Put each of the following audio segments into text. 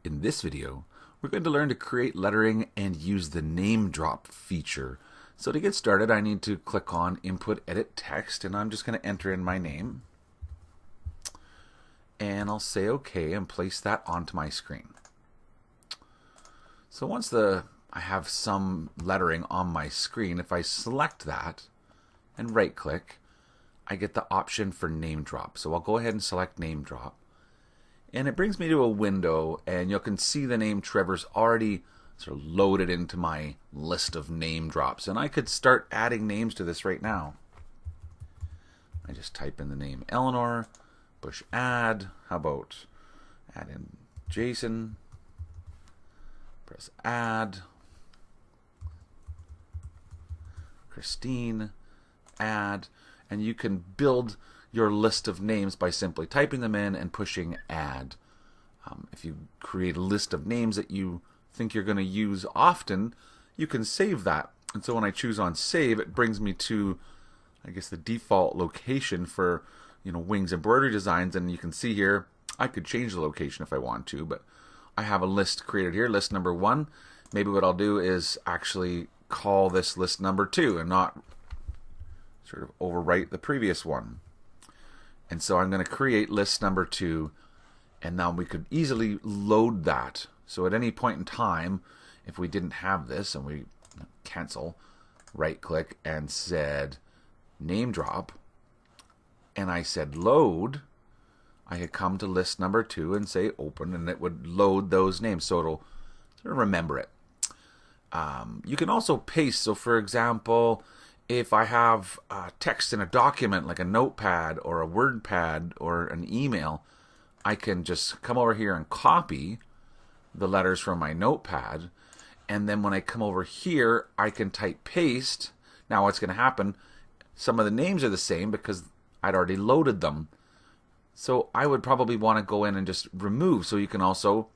In this video, we're going to learn to create lettering and use the NameDrop feature. So to get started, I need to click on Input Edit Text, and I'm just going to enter in my name. And I'll say OK and place that onto my screen. So once I have some lettering on my screen, if I select that and right-click, I get the option for NameDrop. So I'll go ahead and select NameDrop. And it brings me to a window, and you can see the name Trevor's already sort of loaded into my list of name drops. And I could start adding names to this right now. I just type in the name Eleanor, push add. How about add in Jason? Press add. Christine, add. And you can build your list of names by simply typing them in and pushing add. If you create a list of names that you think you're going to use often, you can save that. And so when I choose on save, it brings me to, I guess, the default location for, Wings embroidery designs. And you can see here, I could change the location if I want to, but I have a list created here, list number 1. Maybe what I'll do is actually call this list number 2 and not sort of overwrite the previous one. And so I'm going to create list number 2, and now we could easily load that. So at any point in time, if we didn't have this and we cancel, right click and said NameDrop, and I said load, I could come to list number 2 and say open, and it would load those names, so it'll sort of remember it. You can also paste. So for example, if I have text in a document like a notepad or a word pad or an email, I can just come over here and copy the letters from my notepad, and then when I come over here I can type paste. Now what's going to happen, some of the names are the same because I'd already loaded them, so I would probably want to go in and just remove. So you can also,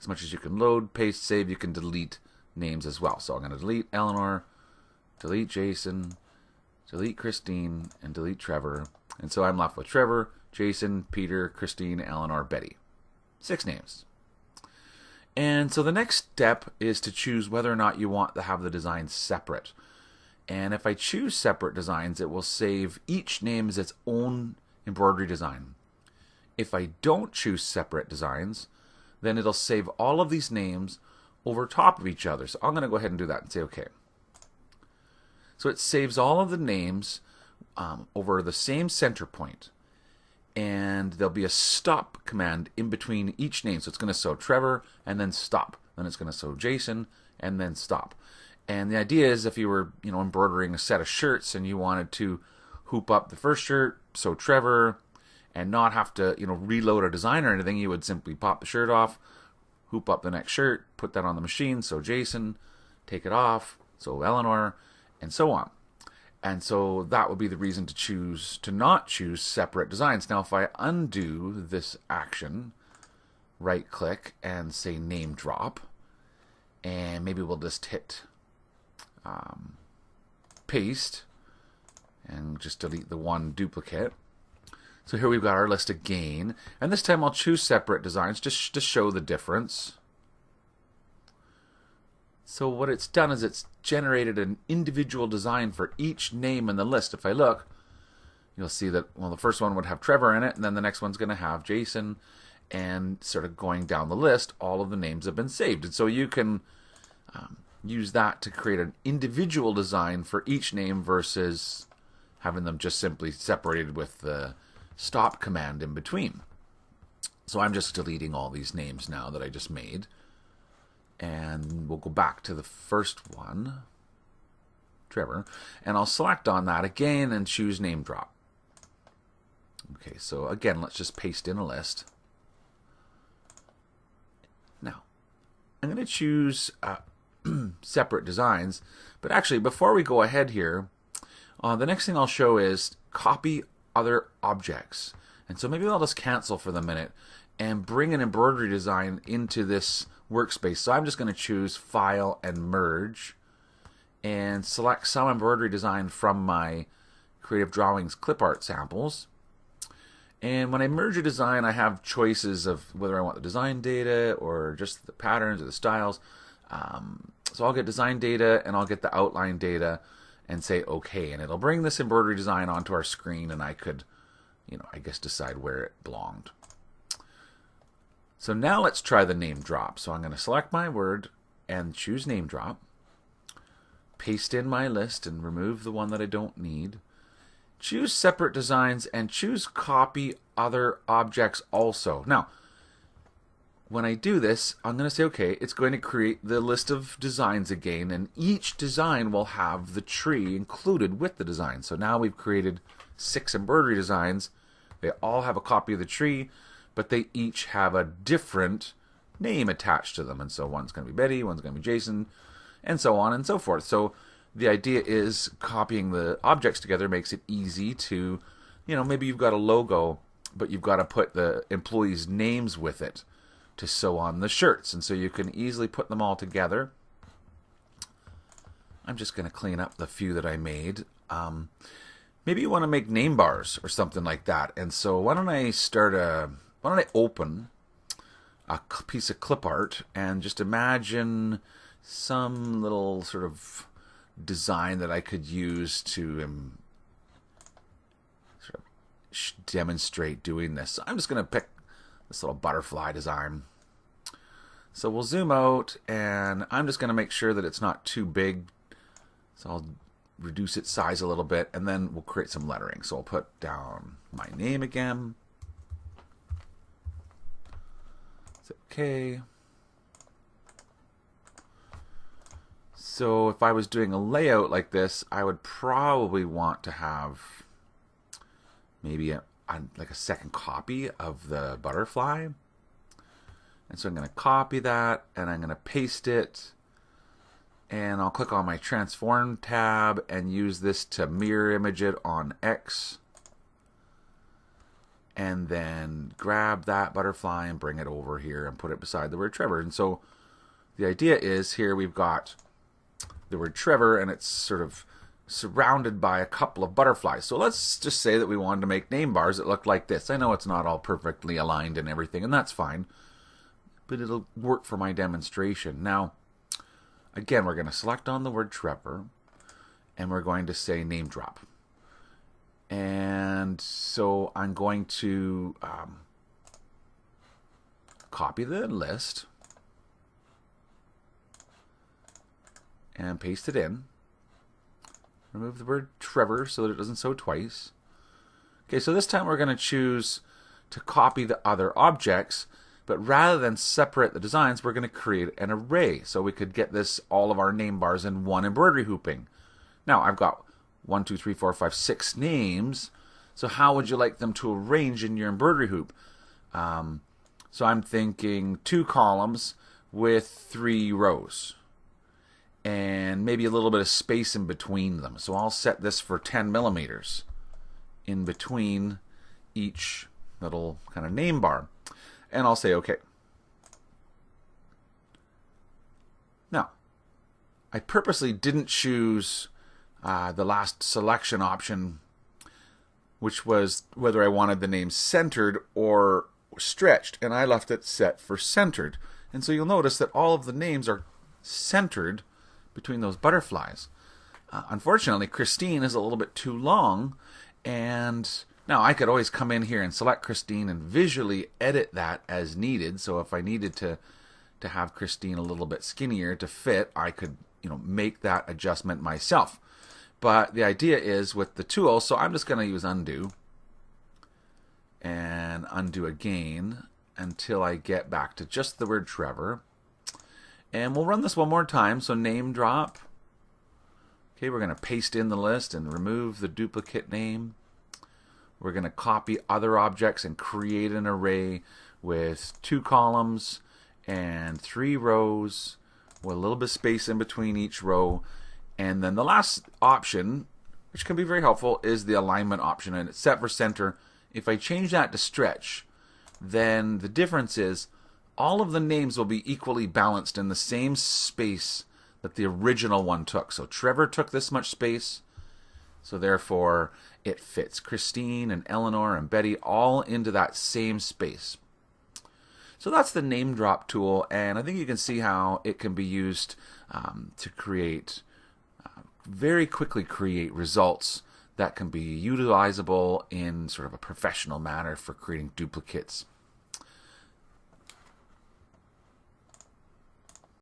as much as you can load, paste, save, you can delete names as well. So I'm going to delete Eleanor, delete Jason, delete Christine, and delete Trevor. And so I'm left with Trevor, Jason, Peter, Christine, Eleanor, Betty. 6 names. And so the next step is to choose whether or not you want to have the designs separate. And if I choose separate designs, it will save each name as its own embroidery design. If I don't choose separate designs, then it'll save all of these names over top of each other. So I'm going to go ahead and do that and say OK. So it saves all of the names over the same center point. And there'll be a stop command in between each name. So it's going to show Trevor and then stop. Then it's going to show Jason and then stop. And the idea is if you were embroidering a set of shirts and you wanted to hoop up the first shirt, so Trevor, and not have to reload a design or anything, you would simply pop the shirt off, hoop up the next shirt, put that on the machine, so Jason, take it off, so Eleanor, and so on. And so that would be the reason to not choose separate designs. Now if I undo this action, right click and say NameDrop, and maybe we'll just hit paste and just delete the one duplicate. So here we've got our list again, and this time I'll choose separate designs just to show the difference. So what it's done is it's generated an individual design for each name in the list. If I look, you'll see that, well, the first one would have Trevor in it, and then the next one's going to have Jason, and sort of going down the list, all of the names have been saved. And so you can use that to create an individual design for each name versus having them just simply separated with the stop command in between. So I'm just deleting all these names now that I just made. And we'll go back to the first one, Trevor, and I'll select on that again and choose NameDrop. Okay, so again, let's just paste in a list. Now, I'm going to choose separate designs, but actually before we go ahead here, the next thing I'll show is copy other objects. And so maybe I'll just cancel for the minute and bring an embroidery design into this workspace. So I'm just going to choose File and Merge and select some embroidery design from my Creative Drawings clip art samples. And when I merge a design, I have choices of whether I want the design data or just the patterns or the styles. So I'll get design data and I'll get the outline data and say OK. And it'll bring this embroidery design onto our screen, and I could, I guess decide where it belonged. So now let's try the name drop. So I'm going to select my word and choose name drop. Paste in my list and remove the one that I don't need. Choose separate designs and choose copy other objects also. Now, when I do this, I'm going to say, okay, it's going to create the list of designs again, and each design will have the tree included with the design. So now we've created 6 embroidery designs. They all have a copy of the tree, but they each have a different name attached to them. And so one's going to be Betty, one's going to be Jason, and so on and so forth. So the idea is copying the objects together makes it easy to, maybe you've got a logo, but you've got to put the employees' names with it to sew on the shirts. And so you can easily put them all together. I'm just going to clean up the few that I made. Maybe you want to make name bars or something like that. And so why don't I open a piece of clip art and just imagine some little sort of design that I could use to sort of demonstrate doing this. So I'm just going to pick this little butterfly design. So we'll zoom out, and I'm just going to make sure that it's not too big. So I'll reduce its size a little bit, and then we'll create some lettering. So I'll put down my name again. It's okay. So if I was doing a layout like this, I would probably want to have maybe like a second copy of the butterfly. And so I'm going to copy that, and I'm going to paste it. And I'll click on my Transform tab and use this to mirror image it on X. And then grab that butterfly and bring it over here and put it beside the word Trevor. And so the idea is here we've got the word Trevor, and it's sort of surrounded by a couple of butterflies. So let's just say that we wanted to make name bars that look like this. I know it's not all perfectly aligned and everything, and that's fine, but it'll work for my demonstration. Now, again, we're going to select on the word Trevor, and we're going to say name drop. And so I'm going to copy the list and paste it in. Remove the word Trevor so that it doesn't sew twice. Okay, so this time we're going to choose to copy the other objects, but rather than separate the designs, we're going to create an array. So we could get this, all of our name bars in one embroidery hooping. Now I've got 1, 2, 3, 4, 5, 6 names. So how would you like them to arrange in your embroidery hoop? So I'm thinking 2 columns with 3 rows, and maybe a little bit of space in between them. So I'll set this for 10 millimeters in between each little kind of name bar. And I'll say OK. Now, I purposely didn't choose the last selection option, which was whether I wanted the name centered or stretched, and I left it set for centered. And so you'll notice that all of the names are centered between those butterflies. Unfortunately, Christine is a little bit too long, and now I could always come in here and select Christine and visually edit that as needed. So if I needed to have Christine a little bit skinnier to fit, I could make that adjustment myself. But the idea is with the tool, so I'm just going to use undo and undo again until I get back to just the word Trevor. And we'll run this one more time. So name drop. Okay, we're going to paste in the list and remove the duplicate name. We're going to copy other objects and create an array with 2 columns and 3 rows with a little bit of space in between each row. And then the last option, which can be very helpful, is the alignment option, and it's set for center. If I change that to stretch, then the difference is all of the names will be equally balanced in the same space that the original one took. So Trevor took this much space, So therefore, it fits Christine and Eleanor and Betty all into that same space. So that's the NameDrop tool, and I think you can see how it can be used to create, very quickly create results that can be utilizable in sort of a professional manner for creating duplicates